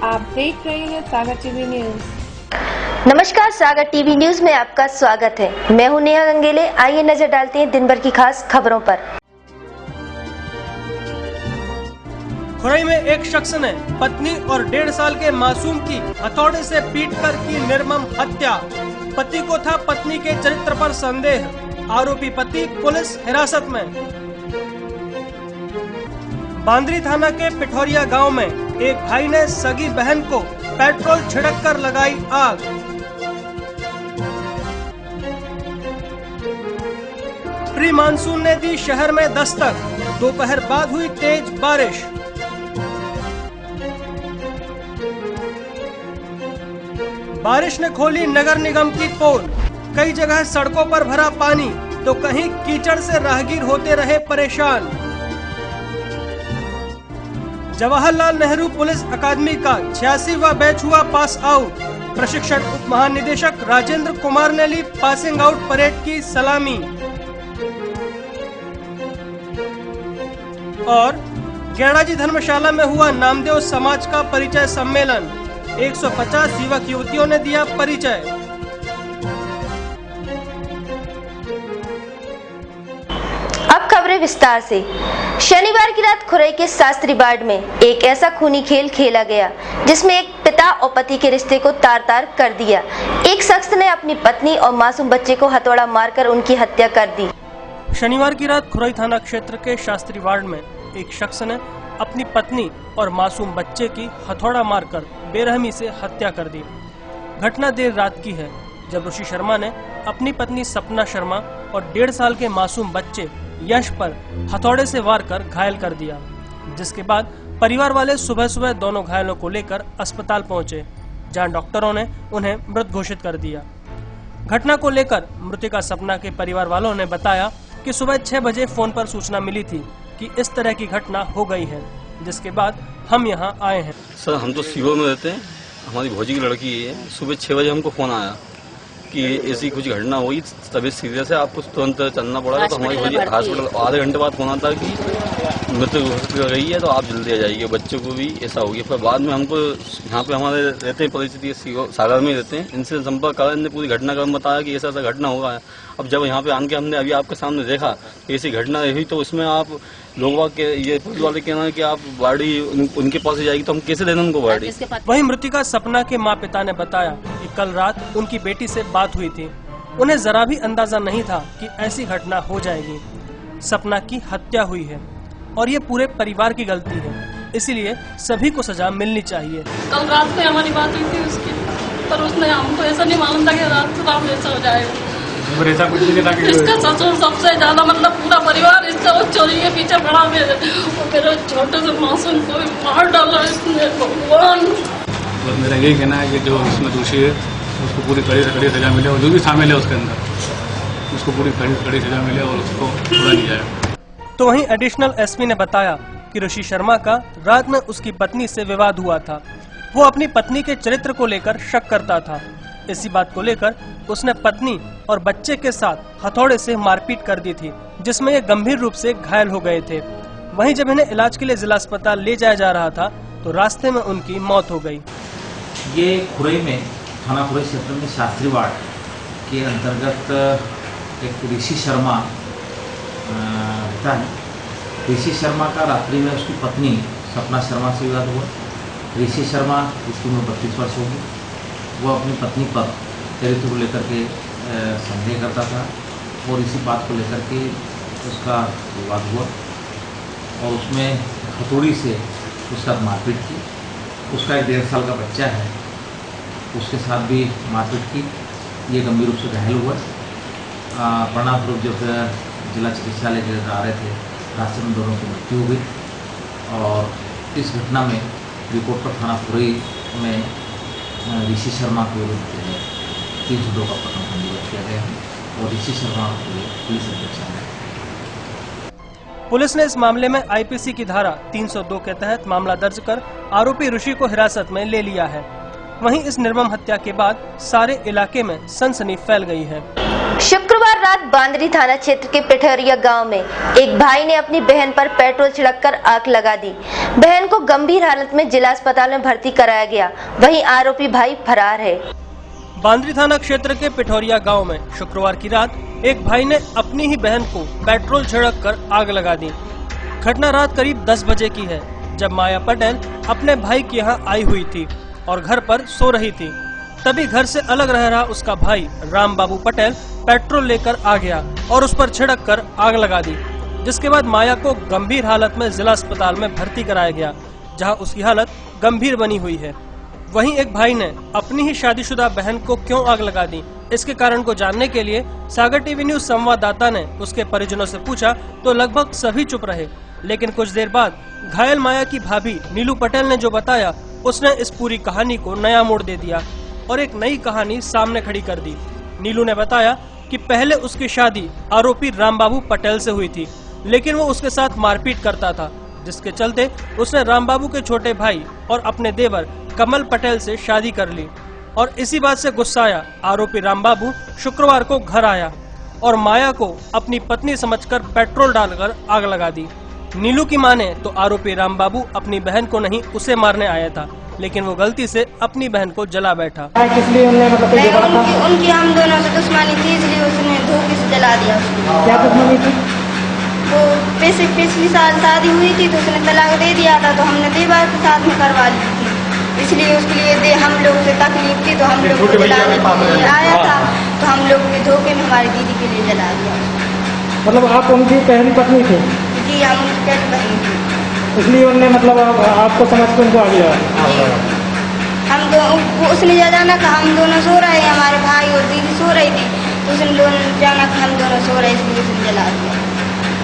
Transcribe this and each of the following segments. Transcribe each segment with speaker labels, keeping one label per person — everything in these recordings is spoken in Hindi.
Speaker 1: आप देख रहे हैं सागर टीवी न्यूज।
Speaker 2: नमस्कार, सागर टीवी न्यूज में आपका स्वागत है। मैं हूं नेहा गंगेले। आइए नजर डालते हैं दिन भर की खास खबरों पर।
Speaker 3: खुरई में एक शख्स ने पत्नी और 1.5 साल के मासूम की हथौड़े से पीटकर की निर्मम हत्या। पति को था पत्नी के चरित्र पर संदेह। आरोपी पति पुलिस हिरासत में। बांदरी थाना के पिठौरिया गांव में एक भाई ने सगी बहन को पेट्रोल छिड़ककर लगाई आग। प्री मानसून ने दी शहर में दस्तक। दोपहर बाद हुई तेज बारिश। बारिश ने खोली नगर निगम की पोल। कई जगह सड़कों पर भरा पानी तो कहीं कीचड़ से राहगीर होते रहे परेशान। जवाहरलाल नेहरू पुलिस अकादमी का 86वां बैच हुआ पास आउट। प्रशिक्षण उप महानिदेशक राजेंद्र कुमार ने ली पासिंग आउट परेड की सलामी। और गैड़ाजी धर्मशाला में हुआ नामदेव समाज का परिचय सम्मेलन। 150 युवक युवतियों ने दिया परिचय।
Speaker 2: अब खबरें विस्तार से। शनिवार की रात खुरई के शास्त्री वार्ड में एक ऐसा खूनी खेल खेला गया जिसमें एक पिता और पति के रिश्ते को तार-तार कर दिया। एक शख्स ने अपनी पत्नी और मासूम बच्चे को हथौड़ा मारकर उनकी हत्या कर दी।
Speaker 3: शनिवार की रात खुरई थाना क्षेत्र के शास्त्री वार्ड में एक शख्स ने अपनी पत्नी और मासूम बच्चे की हथौड़ा मारकर बेरहमी से हत्या कर दी। घटना देर रात की है जब ऋषि शर्मा ने अपनी पत्नी सपना शर्मा और 1.5 साल के मासूम बच्चे यश पर हथौड़े से वार कर घायल कर दिया, जिसके बाद परिवार वाले सुबह सुबह दोनों घायलों को लेकर अस्पताल पहुंचे, जहां डॉक्टरों ने उन्हें मृत घोषित कर दिया। घटना को लेकर मृतका सपना के परिवार वालों ने बताया कि सुबह 6 बजे फोन पर सूचना मिली थी कि इस तरह की घटना हो गई है, जिसके बाद हम यहां आए हैं।
Speaker 4: सर, हम तो सीवर में रहते हैं। हमारी भौजी की लड़की है। सुबह 6 बजे हमको फोन आया कि ऐसी कुछ घटना हुई, तबीयत सीरियस है, आपको तुरंत चलना पड़ा। तो हमारी भौजी हॉस्पिटल आधे घंटे बाद फोन आता कि मृत्यु घोषित कर गई है, तो आप जल्दी आ जाइए। बच्चों को भी ऐसा हो गया। फिर बाद में हमको यहाँ पे हमारे रहते हैं परिस्थिति सागर में रहते हैं, इनसे संपर्क करा। इनने पूरी घटना का बताया कि ऐसा घटना हुआ है। अब जब यहाँ पे आके हमने अभी आपके सामने देखा ऐसी घटना हुई, तो उसमें आप लोगों के ये पुलिस वाले कहना है कि आप गाड़ी उनके पास ही जाएगी, तो हम कैसे देना उनको गाड़ी।
Speaker 3: वहीं मृतिका सपना के माँ पिता ने बताया कि कल रात उनकी बेटी से बात हुई थी। उन्हें जरा भी अंदाजा नहीं था कि ऐसी घटना हो जाएगी। सपना की हत्या हुई है और ये पूरे परिवार की गलती है, इसीलिए सभी को सजा मिलनी चाहिए।
Speaker 5: कल रात में हमारी बात हुई थी उसकी, पर उसने हमको ऐसा नहीं मालूम था कि रात ऐसा हो जाएगा।
Speaker 6: ऐसा कुछ नहीं था कि
Speaker 5: इसका ससुर सबसे ज्यादा, मतलब पूरा परिवार इसका वो चोरी के पीछे पड़ा। मेरे छोटे से मासूम को भी मार डाला इसने। भगवान,
Speaker 6: मेरा यही कहना है कि जो इसमें दोषी है उसको पूरी कड़ी से कड़ी सजा मिले, और जो भी शामिल है उसके अंदर उसको पूरी कड़ी सजा मिले और उसको छोड़ा नहीं जाए।
Speaker 3: तो वहीं एडिशनल एसपी ने बताया कि ऋषि शर्मा का रात में उसकी पत्नी से विवाद हुआ था। वो अपनी पत्नी के चरित्र को लेकर शक करता था। इसी बात को लेकर उसने पत्नी और बच्चे के साथ हथौड़े से मारपीट कर दी थी, जिसमें ये गंभीर रूप से घायल हो गए थे। वहीं जब इन्हें इलाज के लिए जिला अस्पताल ले जाया जा रहा था तो रास्ते में उनकी मौत हो गई।
Speaker 7: ये खुरई में थाना खुरई क्षेत्र में शास्त्री वार्ड के अंतर्गत एक ऋषि शर्मा रहता है। ऋषि शर्मा का रात्रि में उसकी पत्नी सपना शर्मा से विवाद हुआ। ऋषि शर्मा, इसकी उम्र 32 वर्ष होगी, वो अपनी पत्नी पर चरित्र को लेकर के संदेह करता था और इसी बात को लेकर के उसका विवाद हुआ और उसमें हथौड़ी से उसका मारपीट की। उसका एक 1.5 साल का बच्चा है, उसके साथ भी मारपीट की। ये गंभीर रूप से घायल हुआ। परिणामस्वरूप जब जिला चिकित्सालय के आ रहे थे, रास्ते में दोनों की मृत्यु हो गई। और इस घटना में रिपोर्ट पर थाना खुरई में ऋषि शर्मा के विरुद्ध 302 का प्रकरण पंजीबद्ध किया गया है और ऋषि शर्मा को पुलिस अधीक्षक है।
Speaker 3: पुलिस ने इस मामले में आईपीसी की धारा 302 के तहत मामला दर्ज कर आरोपी ऋषि को हिरासत में ले लिया है। वहीं इस निर्मम हत्या के बाद सारे इलाके में सनसनी फैल गई है।
Speaker 2: शुक्रवार रात बांदरी थाना क्षेत्र के पिठौरिया गांव में एक भाई ने अपनी बहन पर पेट्रोल छिड़ककर आग लगा दी। बहन को गंभीर हालत में जिला अस्पताल में भर्ती कराया गया। वहीं आरोपी भाई फरार है।
Speaker 3: बांदरी थाना क्षेत्र के पिठौरिया गांव में शुक्रवार की रात एक भाई ने अपनी ही बहन को पेट्रोल छिड़ककर आग लगा दी। घटना रात करीब 10 बजे की है, जब माया पटेल अपने भाई के यहाँ आई हुई थी और घर पर सो रही थी। तभी घर से अलग रह रहा उसका भाई राम बाबू पटेल पेट्रोल लेकर आ गया और उस पर छिड़क कर आग लगा दी, जिसके बाद माया को गंभीर हालत में जिला अस्पताल में भर्ती कराया गया, जहां उसकी हालत गंभीर बनी हुई है। वहीं एक भाई ने अपनी ही शादीशुदा बहन को क्यों आग लगा दी, इसके कारण को जानने के लिए सागर टीवी न्यूज संवाददाता ने उसके परिजनों से पूछा तो लगभग सभी चुप रहे। लेकिन कुछ देर बाद घायल माया की भाभी नीलू पटेल ने जो बताया, उसने इस पूरी कहानी को नया मोड़ दे दिया और एक नई कहानी सामने खड़ी कर दी। नीलू ने बताया कि पहले उसकी शादी आरोपी रामबाबू पटेल से हुई थी, लेकिन वो उसके साथ मारपीट करता था, जिसके चलते उसने रामबाबू के छोटे भाई और अपने देवर कमल पटेल से शादी कर ली और इसी बात से गुस्साया आरोपी रामबाबू शुक्रवार को घर आया और माया को अपनी पत्नी समझकर पेट्रोल डालकर आग लगा दी। नीलू की माने तो आरोपी रामबाबू अपनी बहन को नहीं उसे मारने आया था, लेकिन वो गलती से अपनी बहन को जला बैठा।
Speaker 1: किस लिए उन्होंने मतलब
Speaker 8: उनकी हम दोनों से दुश्मनी थी, इसलिए उसने धोखे से जला दिया।
Speaker 1: क्या दुश्मनी थी?
Speaker 8: वो पिछली साल शादी हुई थी तो उसने तलाक दे दिया था, तो हमने देवर के साथ में करवा ली थी, इसलिए उसके लिए हम लोग से तकलीफ थी तो हम लोग को जलाने के लिए आया था, तो हम लोग के धोखे में हमारी दीदी के लिए जला दिया।
Speaker 1: मतलब आप उनकी पहली पत्नी थे?
Speaker 8: जी हम उनकी पहली पत्नी थी,
Speaker 1: इसलिए उन्होंने मतलब आपको समझ कर उनको आ गया।
Speaker 8: हम दो उसने जाना कि हम दोनों सो रहे हैं, हमारे भाई और दीदी सो रही थी, तो उसने दोनों जाना कि हम दोनों सो रहे, इसलिए उसने जला दिया।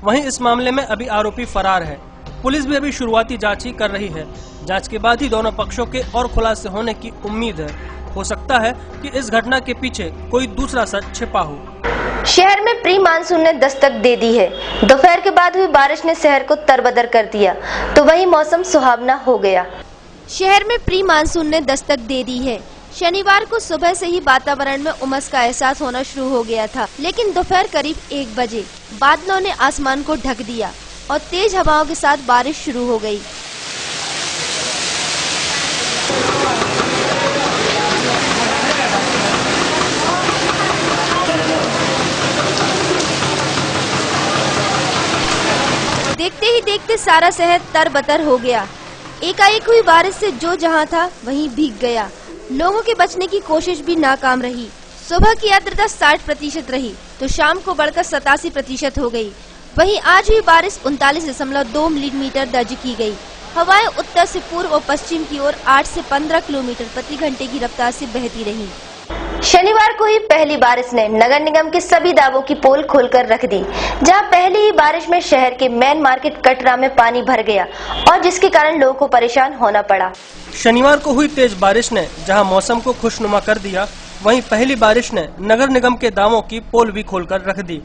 Speaker 3: वहीं इस मामले में अभी आरोपी फरार है। पुलिस भी अभी शुरुआती जांच ही कर रही है। जांच के बाद ही दोनों पक्षों के और खुलासे होने की उम्मीद है। हो सकता है कि इस घटना के पीछे कोई दूसरा सच छिपा हो।
Speaker 2: शहर में प्री मानसून ने दस्तक दे दी है। दोपहर के बाद हुई बारिश ने शहर को तरबतर कर दिया, तो वही मौसम सुहावना हो गया। शहर में प्री मानसून ने दस्तक दे दी है। शनिवार को सुबह से ही वातावरण में उमस का एहसास होना शुरू हो गया था, लेकिन दोपहर करीब 1 बजे बादलों ने आसमान को ढक दिया और तेज हवाओं के साथ बारिश शुरू हो गई। देखते ही देखते सारा शहर तरबतर हो गया। एकाएक हुई बारिश से जो जहां था वहीं भीग गया। लोगों के बचने की कोशिश भी नाकाम रही। सुबह की आर्द्रता 60% रही तो शाम को बढ़कर 87% हो गई। वहीं आज हुई बारिश 39.2 मिलीमीटर दर्ज की गई। हवाएं उत्तर से पूर्व और पश्चिम की ओर 8 से 15 किलोमीटर प्रति घंटे की रफ्तार से बहती रही। शनिवार को ही पहली बारिश ने नगर निगम के सभी दावों की पोल खोलकर रख दी, जहां पहली ही बारिश में शहर के मेन मार्केट कटरा में पानी भर गया और जिसके कारण लोगों को परेशान होना पड़ा।
Speaker 3: शनिवार को हुई तेज बारिश ने जहां मौसम को खुशनुमा कर दिया, वहीं पहली बारिश ने नगर निगम के दावों की पोल भी खोलकर रख दी।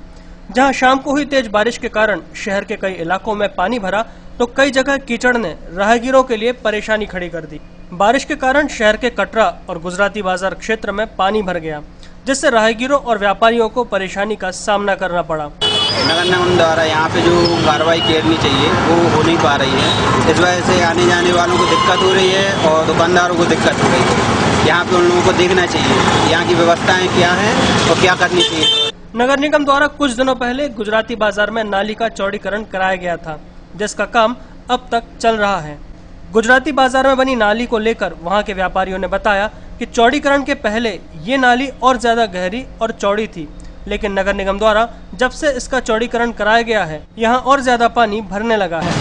Speaker 3: जहां शाम को हुई तेज बारिश के कारण शहर के कई इलाकों में पानी भरा तो कई जगह कीचड़ ने राहगीरों के लिए परेशानी खड़ी कर दी। बारिश के कारण शहर के कटरा और गुजराती बाजार क्षेत्र में पानी भर गया, जिससे राहगीरों और व्यापारियों को परेशानी का सामना करना पड़ा।
Speaker 9: नगर निगम द्वारा यहाँ पे जो कार्रवाई करनी चाहिए वो हो नहीं पा रही है। इस वजह से आने जाने वालों को दिक्कत हो रही है और दुकानदारों को दिक्कत हो रही है। यहाँ पे उन लोगों को देखना चाहिए यहाँ की व्यवस्थाएं क्या हैं और क्या करनी चाहिए।
Speaker 3: नगर निगम द्वारा कुछ दिनों पहले गुजराती बाजार में नाली का चौड़ीकरण कराया गया था, जिसका काम अब तक चल रहा है। गुजराती बाजार में बनी नाली को लेकर वहां के व्यापारियों ने बताया कि चौड़ीकरण के पहले ये नाली और ज्यादा गहरी और चौड़ी थी, लेकिन नगर निगम द्वारा जब से इसका चौड़ीकरण कराया गया है, यहाँ और ज्यादा पानी भरने लगा है।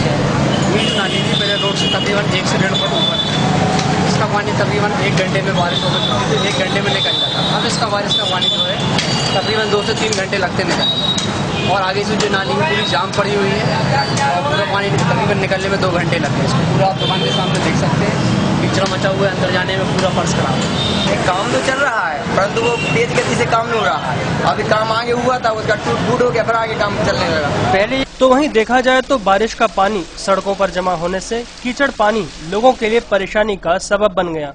Speaker 10: नाली थी पहले रोड से तकरीबन 1 से 1.5 फुट ऊपर, इसका पानी तकरीबन 1 घंटे में बारिश हो गई थी, 1 घंटे में निकल जाता। अब इसका बारिश का पानी जो है तकरीबन 2 से 3 घंटे लगते निकल, और आगे से जो नाली में पूरी जाम पड़ी हुई है और पूरा पानी तकरीबन निकलने में 2 घंटे लगते हैं। इसको पूरा आप दुकान के सामने देख सकते हैं, कीचड़ मचा हुआ है, अंदर जाने में पूरा फर्श खराब है।
Speaker 9: काम तो चल रहा है परंतु वो तेज गति से काम नहीं हो रहा है। अभी काम आगे हुआ था, उसका टूट हो गया, फिर आगे काम चलने लगा।
Speaker 3: पहले तो वहीं देखा जाए तो बारिश का पानी सड़कों पर जमा होने से कीचड़ पानी लोगों के लिए परेशानी का सबब बन गया।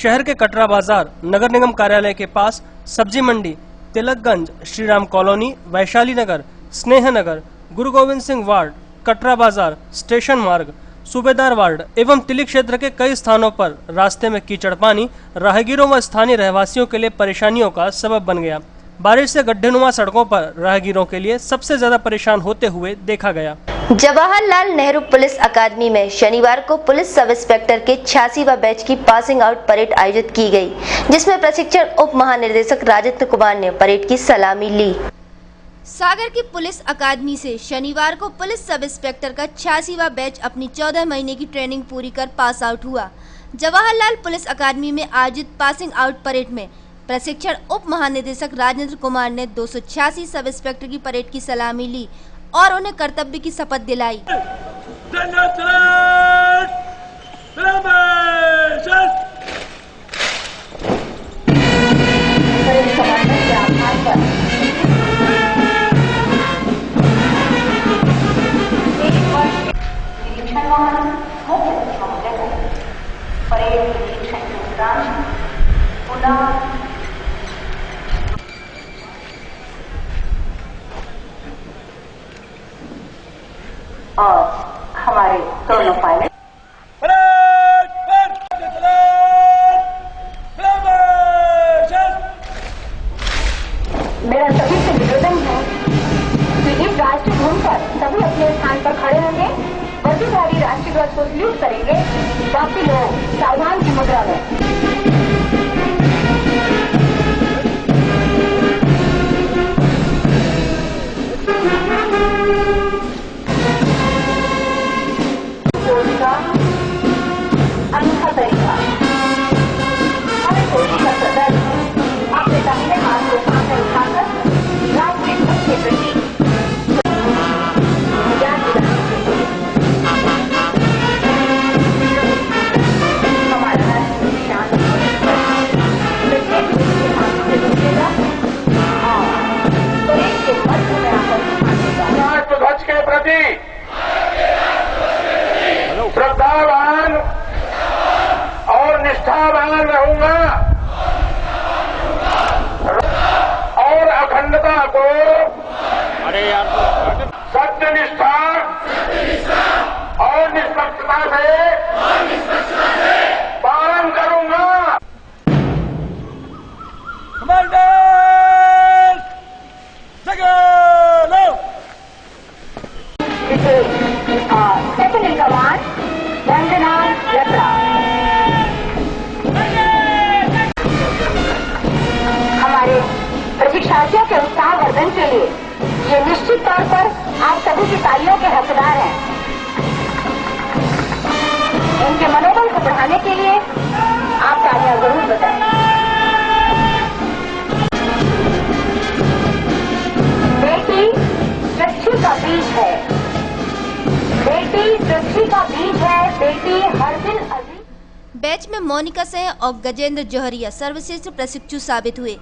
Speaker 3: शहर के कटरा बाजार, नगर निगम कार्यालय के पास सब्जी मंडी, तिलकगंज, श्रीराम कॉलोनी, वैशाली नगर, स्नेह नगर, गुरु गोविंद सिंह वार्ड, कटरा बाजार, स्टेशन मार्ग, सूबेदार वार्ड एवं तिली क्षेत्र के कई स्थानों पर रास्ते में कीचड़ पानी राहगीरों व स्थानीय रहवासियों के लिए परेशानियों का सबब बन गया। बारिश से गड्ढेनुमा सड़कों पर राहगीरों के लिए सबसे ज्यादा परेशान होते हुए देखा गया।
Speaker 2: जवाहरलाल नेहरू पुलिस अकादमी में शनिवार को पुलिस सब इंस्पेक्टर के 86वां बैच की पासिंग आउट परेड आयोजित की गई, जिसमें प्रशिक्षण उप महानिदेशक राजेंद्र कुमार ने परेड की सलामी ली। सागर की पुलिस अकादमी से शनिवार को पुलिस सब इंस्पेक्टर का 86वां बैच अपनी 14 महीने की ट्रेनिंग पूरी कर पास आउट हुआ। जवाहरलाल पुलिस अकादमी में आयोजित पासिंग आउट परेड में प्रशिक्षण उप महानिदेशक राजेंद्र कुमार ने 286 सब इंस्पेक्टर की परेड की सलामी ली और उन्हें कर्तव्य की शपथ दिलाई।
Speaker 11: और हमारे दोनों पायलट मेरा सभी से निवेदन है कि इस राष्ट्रीय धुन पर सभी अपने स्थान पर खड़े होंगे, वर्दीधारी राष्ट्रीय ध्वज को सल्यूट करेंगे। बाकी लोग सावधान की मुद्रा में। अनूठा तरीका हमें कोशिश का सदर अपने दाहिने हाथ को सामने उठाकर राष्ट्रीय ध्वज के प्रति ज्ञान हमारा राष्ट्रीय शान प्रत्येक के हाथों से रुकेगा और परेड के मध्य में आकर राष्ट्र ध्वज के प्रति श्रद्धावान और निष्ठावान रहूंगा और अखंडता को सत्यनिष्ठा और निष्पक्षता से पालन करूंगा। सेकंड इन कमांड वंदना लकड़ा। हमारे प्रशिक्षार्थियों के उत्साहवर्धन के लिए ये निश्चित तौर पर आप सभी की तालियों के हकदार हैं। इनके मनोबल को बढ़ाने के लिए आप तालियां जरूर बजाएं। बेटी सृष्टि का बीज है, बेटी सृष्टि का बीज है, बेटी हर दिन अधिक।
Speaker 2: बैच में मोनिका सिंह और गजेंद्र जौहरिया सर्वश्रेष्ठ प्रशिक्षु साबित हुए।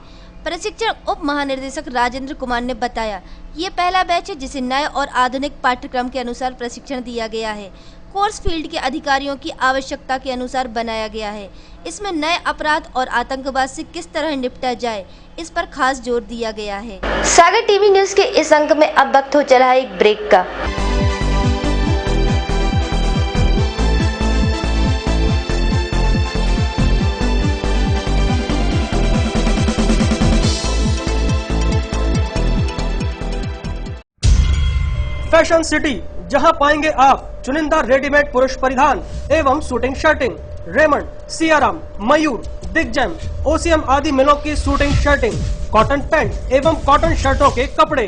Speaker 2: प्रशिक्षण उप महानिदेशक राजेंद्र कुमार ने बताया, ये पहला बैच है जिसे नए और आधुनिक पाठ्यक्रम के अनुसार प्रशिक्षण दिया गया है। कोर्स फील्ड के अधिकारियों की आवश्यकता के अनुसार बनाया गया है। इसमें नए अपराध और आतंकवाद से किस तरह निपटा जाए, इस पर खास जोर दिया गया है। सागर टीवी न्यूज के इस अंक में अब वक्त हो चला है एक ब्रेक का।
Speaker 3: फैशन सिटी, जहां पाएंगे आप चुनिंदा रेडीमेड पुरुष परिधान एवं suiting shirting, Raymond, Siyaram, Mayur, Digjam, OCM आदि मिलों की शूटिंग शर्टिंग, कॉटन पैंट एवं कॉटन शर्टों के कपड़े,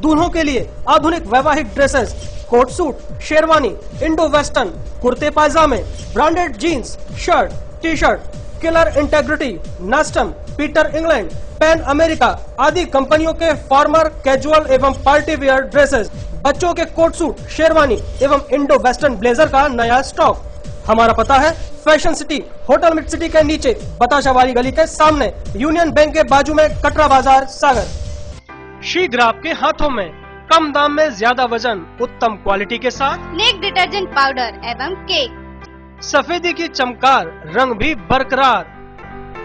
Speaker 3: दूल्हों के लिए आधुनिक वैवाहिक dresses, coat suit, sherwani, Indo western, कुर्ते पायजामे, branded jeans, shirt, T shirt, Killer Integriti, नेस्टम, पीटर इंग्लैंड, पैन अमेरिका आदि कंपनियों के फॉर्मल, कैजुअल एवं पार्टी वेयर ड्रेसेस, बच्चों के कोट सूट, शेरवानी एवं इंडो वेस्टर्न ब्लेजर का नया स्टॉक। हमारा पता है fashion city, hotel mid city के नीचे, बताशा वाली गली के सामने, यूनियन बैंक के बाजू में, कटरा बाजार, सागर। शीघ्र आपके हाथों में कम दाम में ज्यादा वजन, उत्तम क्वालिटी के साथ
Speaker 12: नेक डिटर्जेंट पाउडर एवं केक,
Speaker 3: सफेदी की चमकार, रंग भी बरकरार,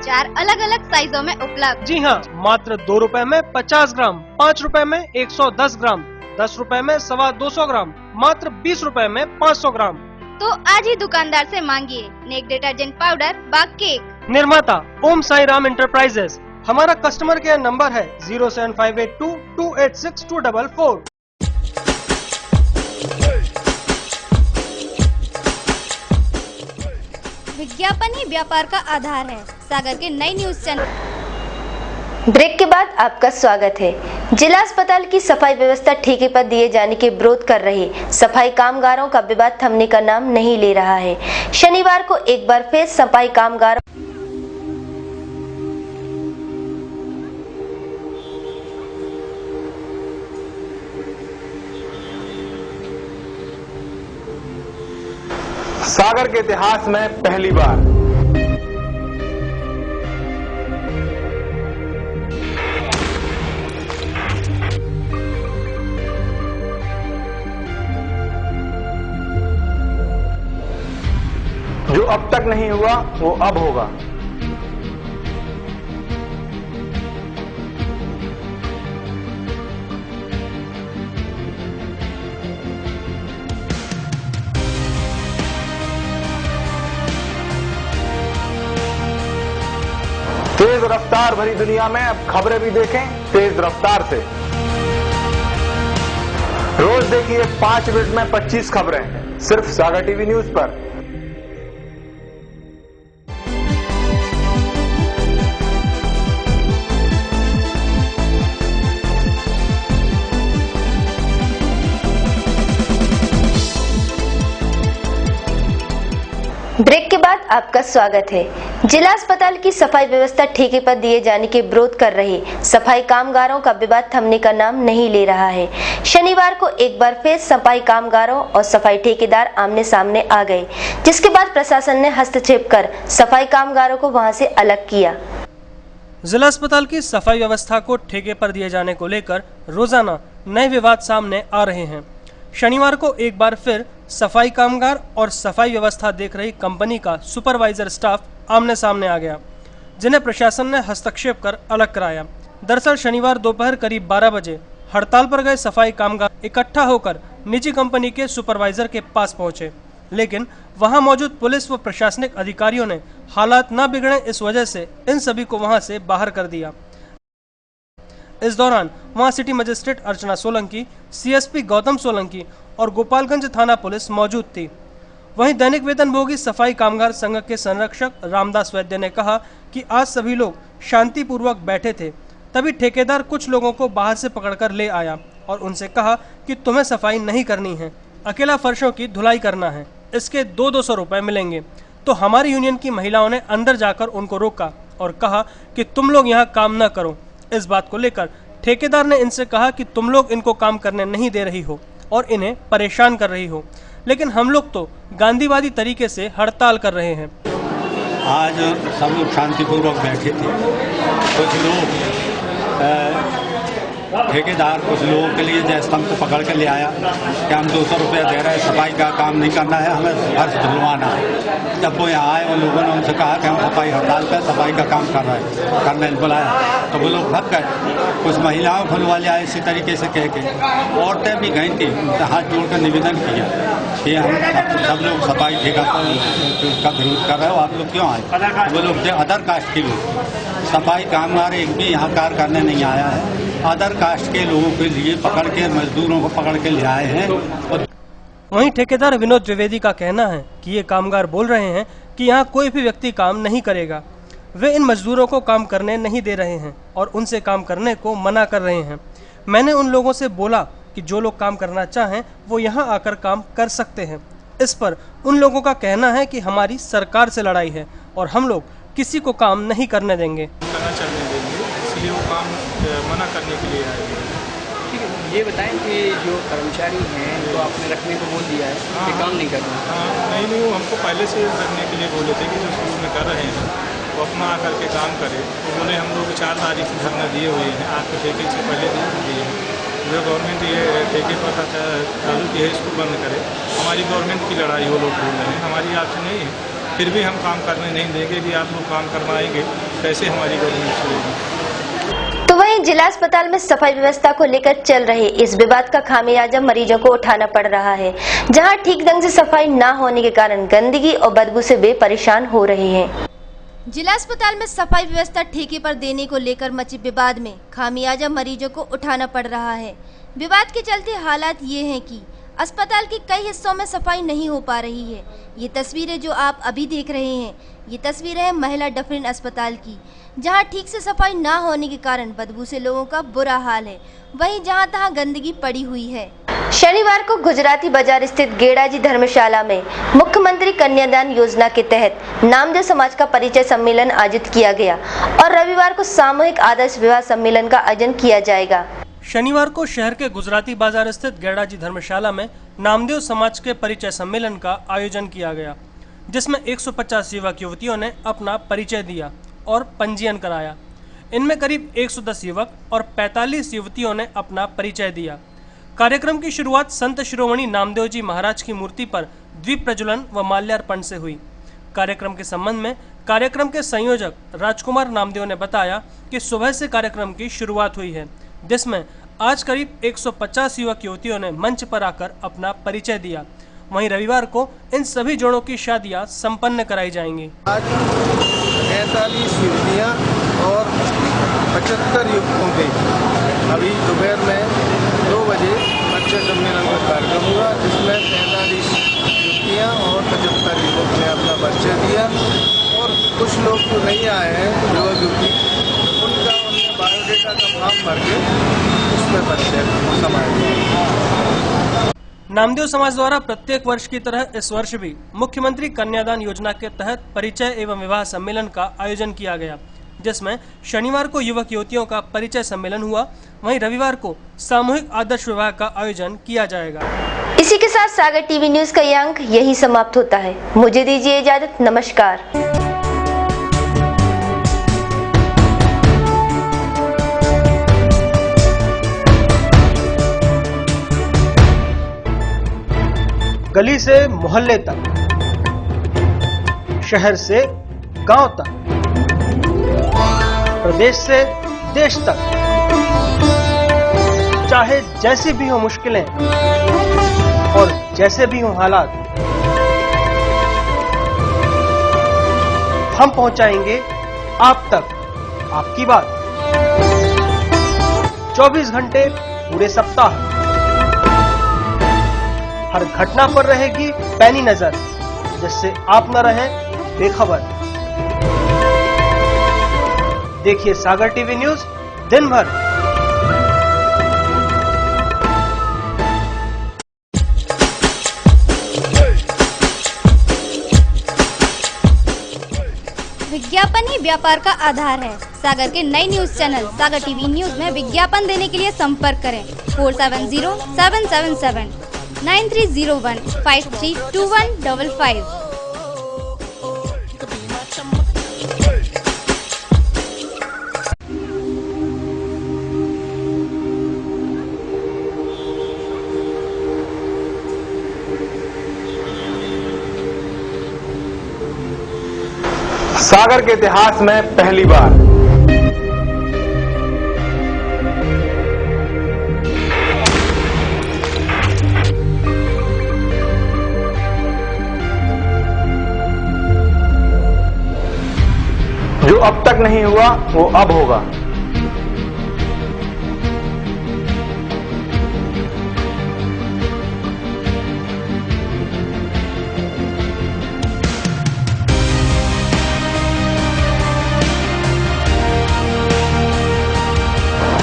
Speaker 8: 4 अलग अलग साइजों में उपलब्ध।
Speaker 3: जी हाँ, मात्र 2 रुपए में 50 ग्राम, 5 रुपए में 110 ग्राम, 10 रुपए में 250 ग्राम, मात्र 20 रुपए में 500 ग्राम।
Speaker 8: तो आज ही दुकानदार से मांगिए नेक डिटर्जेंट पाउडर बाग केक।
Speaker 3: निर्माता ओम साई राम एंटरप्राइजेस। हमारा कस्टमर केयर नंबर है 07582286244।
Speaker 8: विज्ञापन ही व्यापार का आधार है। सागर के नई न्यूज चैनल।
Speaker 2: ब्रेक के बाद आपका स्वागत है। जिला अस्पताल की सफाई व्यवस्था ठेके पर दिए जाने के विरोध कर रहे सफाई कामगारों का विवाद थमने का नाम नहीं ले रहा है। शनिवार को एक बार फिर सफाई कामगारों
Speaker 12: सागर के इतिहास में पहली बार जो अब तक नहीं हुआ वो अब होगा। तेज रफ्तार भरी दुनिया में अब खबरें भी देखें तेज रफ्तार से। रोज देखिए 5 मिनट में 25 खबरें सिर्फ सागर टीवी न्यूज पर।
Speaker 2: ब्रेक के बाद आपका स्वागत है। जिला अस्पताल की सफाई व्यवस्था ठेके पर दिए जाने के विरोध कर रहे सफाई कामगारों का विवाद थमने का नाम नहीं ले रहा है। शनिवार को एक बार फिर सफाई कामगारों और सफाई ठेकेदार आमने सामने आ गए, जिसके बाद प्रशासन ने हस्तक्षेप कर सफाई कामगारों को वहां से अलग किया।
Speaker 3: जिला अस्पताल की सफाई व्यवस्था को ठेके पर दिए जाने को लेकर रोजाना नए विवाद सामने आ रहे हैं। शनिवार को एक बार फिर सफाई कामगार और सफाई व्यवस्था देख रही कंपनी का सुपरवाइजर स्टाफ आमने सामने आ गया, जिन्हें प्रशासन ने हस्तक्षेप कर अलग कराया। दरअसल शनिवार दोपहर करीब 12 बजे हड़ताल पर गए सफाई कामगार इकट्ठा होकर निजी कंपनी के सुपरवाइजर के पास पहुंचे, लेकिन वहां मौजूद पुलिस व प्रशासनिक अधिकारियों ने हालात न बिगड़े इस वजह से इन सभी को वहां से बाहर कर दिया। इस दौरान वहां सिटी मजिस्ट्रेट अर्चना सोलंकी, सीएसपी गौतम सोलंकी और गोपालगंज थाना पुलिस मौजूद थी। वहीं दैनिक वेतनभोगी सफाई कामगार संघ के संरक्षक रामदास वैद्य ने कहा कि आज सभी लोग शांतिपूर्वक बैठे थे, तभी ठेकेदार कुछ लोगों को बाहर से पकड़कर ले आया और उनसे कहा कि तुम्हें सफाई नहीं करनी है, अकेला फर्शों की धुलाई करना है, इसके 200 रुपए मिलेंगे। तो हमारी यूनियन की महिलाओं ने अंदर जाकर उनको रोका और कहा कि तुम लोग यहाँ काम न करो। इस बात को लेकर ठेकेदार ने इनसे कहा कि तुम लोग इनको काम करने नहीं दे रही हो और इन्हें परेशान कर रही हो, लेकिन हम लोग तो गांधीवादी तरीके से हड़ताल कर रहे हैं।
Speaker 13: आज सब लोग शांतिपूर्वक बैठे थे। कुछ लोग ठेकेदार कुछ लोगों के लिए जैसे हमको पकड़ के ले आया कि हम 200 रुपया दे रहे हैं, सफाई का काम नहीं करना है, हमें फर्श धुलवाना है। जब वो यहाँ आए उन लोगों ने उनसे कहा कि हम सफाई हड़ताल पर सफाई का काम कर रहे हैं, करने बुलाया तो वो लोग भग गए। कुछ महिलाओं खुलवा ले आए इसी तरीके से कह के, औरतें भी गई थी, हाथ जोड़कर निवेदन किया कि हम सब लोग सफाई ठेका का विरोध कर रहे हो, आप लोग क्यों आए? वो लोग थे अदर कास्ट के लोग, सफाई कामगार एक भी यहाँ कार्य करने नहीं आया है, अदर कास्ट के लोगों के लिए पकड़ के मजदूरों को पकड़ के ले आए हैं।
Speaker 3: वहीं ठेकेदार विनोद द्विवेदी का कहना है कि ये कामगार बोल रहे हैं कि यहाँ कोई भी व्यक्ति काम नहीं करेगा। वे इन मजदूरों को काम करने नहीं दे रहे हैं और उनसे काम करने को मना कर रहे हैं। मैंने उन लोगों से बोला कि जो लोग काम करना चाहें वो यहाँ आकर काम कर सकते हैं। इस पर उन लोगों का कहना है कि हमारी सरकार से लड़ाई है और हम लोग किसी को काम नहीं करने देंगे।
Speaker 6: इसलिए वो काम मना करने के लिए आए।
Speaker 10: ठीक है, ये बताएं कि जो कर्मचारी हैं तो आपने रखने को बोल दिया है कि काम नहीं करना।
Speaker 6: नहीं वो हमको पहले से रखने के लिए बोले थे कि जो शुरू में कर रहे हैं वो अपना आकर के काम करे। तो बोले हम लोग 4 तारीख से धरना दिए हुए हैं, आपके ठेके से पहले दिए हैं। जो गवर्नमेंट ये ठेके पर चालू की है इसको बंद करे। हमारी गवर्नमेंट की लड़ाई वो लोग बोल रहे हैं, हमारी आपसे नहीं है। फिर भी हम काम करने नहीं देंगे कि आप लोग काम करवाएंगे, कैसे हमारी गवर्नमेंट चलेगी।
Speaker 2: तो वहीं जिला अस्पताल में सफाई व्यवस्था को लेकर चल रहे इस विवाद का खामियाजा मरीजों को उठाना पड़ रहा है, जहां ठीक ढंग से सफाई न होने के कारण गंदगी और बदबू से वे परेशान हो रहे हैं। जिला अस्पताल में सफाई व्यवस्था ठेके पर देने को लेकर मचे विवाद में खामियाजा मरीजों को उठाना पड़ रहा है। विवाद के चलते हालात ये हैं कि अस्पताल के कई हिस्सों में सफाई नहीं हो पा रही है। ये तस्वीरें जो आप अभी देख रहे हैं, ये तस्वीरें हैं महिला डफरिन अस्पताल की, जहां ठीक से सफाई ना होने के कारण बदबू से लोगों का बुरा हाल है। वहीं जहां तहां गंदगी पड़ी हुई है। शनिवार को गुजराती बाजार स्थित गेड़ाजी धर्मशाला में मुख्यमंत्री कन्यादान योजना के तहत नामदेव समाज का परिचय सम्मेलन आयोजित किया गया और रविवार को सामूहिक आदर्श विवाह सम्मेलन का आयोजन किया जाएगा।
Speaker 3: शनिवार को शहर के गुजराती बाजार स्थित गेड़ाजी धर्मशाला में नामदेव समाज के परिचय सम्मेलन का आयोजन किया गया, जिसमें 150 युवक युवतियों ने अपना परिचय दिया और पंजीयन कराया। इनमें करीब 110 युवक और 45 युवतियों ने अपना परिचय दिया। कार्यक्रम की शुरुआत संत शिरोमणि नामदेव जी महाराज की मूर्ति पर दीप प्रज्वलन व माल्यार्पण से हुई। कार्यक्रम के संबंध में कार्यक्रम के संयोजक राजकुमार नामदेव ने बताया कि सुबह से कार्यक्रम की शुरुआत हुई है, जिसमें आज करीब 150 युवक युवतियों ने मंच पर आकर अपना परिचय दिया। वहीं रविवार को इन सभी जोड़ों की शादियां संपन्न कराई जाएंगी।
Speaker 14: आज 43 युवतियाँ और 75 युवकों के अभी दोपहर में 2 बजे परिचय सम्मेलन का कार्यक्रम हुआ, जिसमें 43 युवतियाँ और 75 युवक ने अपना परिचय दिया। और कुछ लोग जो नहीं आए हैं युवक युवती, उनका उनने बायोडेटा का फॉर्म भर के उसमें परिचय समाया।
Speaker 3: नामदेव समाज द्वारा प्रत्येक वर्ष की तरह इस वर्ष भी मुख्यमंत्री कन्यादान योजना के तहत परिचय एवं विवाह सम्मेलन का आयोजन किया गया, जिसमें शनिवार को युवक युवतियों का परिचय सम्मेलन हुआ। वहीं रविवार को सामूहिक आदर्श विवाह का आयोजन किया जाएगा।
Speaker 2: इसी के साथ सागर टीवी न्यूज का ये अंक यही समाप्त होता है। मुझे दीजिए इजाजत। नमस्कार।
Speaker 15: गली से मोहल्ले तक, शहर से गांव तक, प्रदेश से देश तक, चाहे जैसी भी हो मुश्किलें और जैसे भी हो हालात, हम पहुंचाएंगे आप तक आपकी बात। 24 घंटे पूरे सप्ताह हर घटना पर रहेगी पैनी नजर, जिससे आप न रहें बेखबर। देखिए सागर टीवी न्यूज दिन भर।
Speaker 16: विज्ञापन ही व्यापार का आधार है। सागर के नए न्यूज चैनल सागर टीवी न्यूज में विज्ञापन देने के लिए संपर्क करें 470777 9301 532155।
Speaker 12: सागर के इतिहास में पहली बार जो अब तक नहीं हुआ वो अब होगा।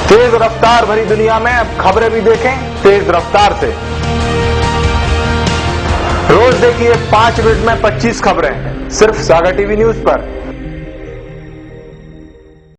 Speaker 12: तेज रफ्तार भरी दुनिया में अब खबरें भी देखें तेज रफ्तार से। रोज देखिए 5 मिनट में 25 खबरें सिर्फ सागर टीवी न्यूज पर।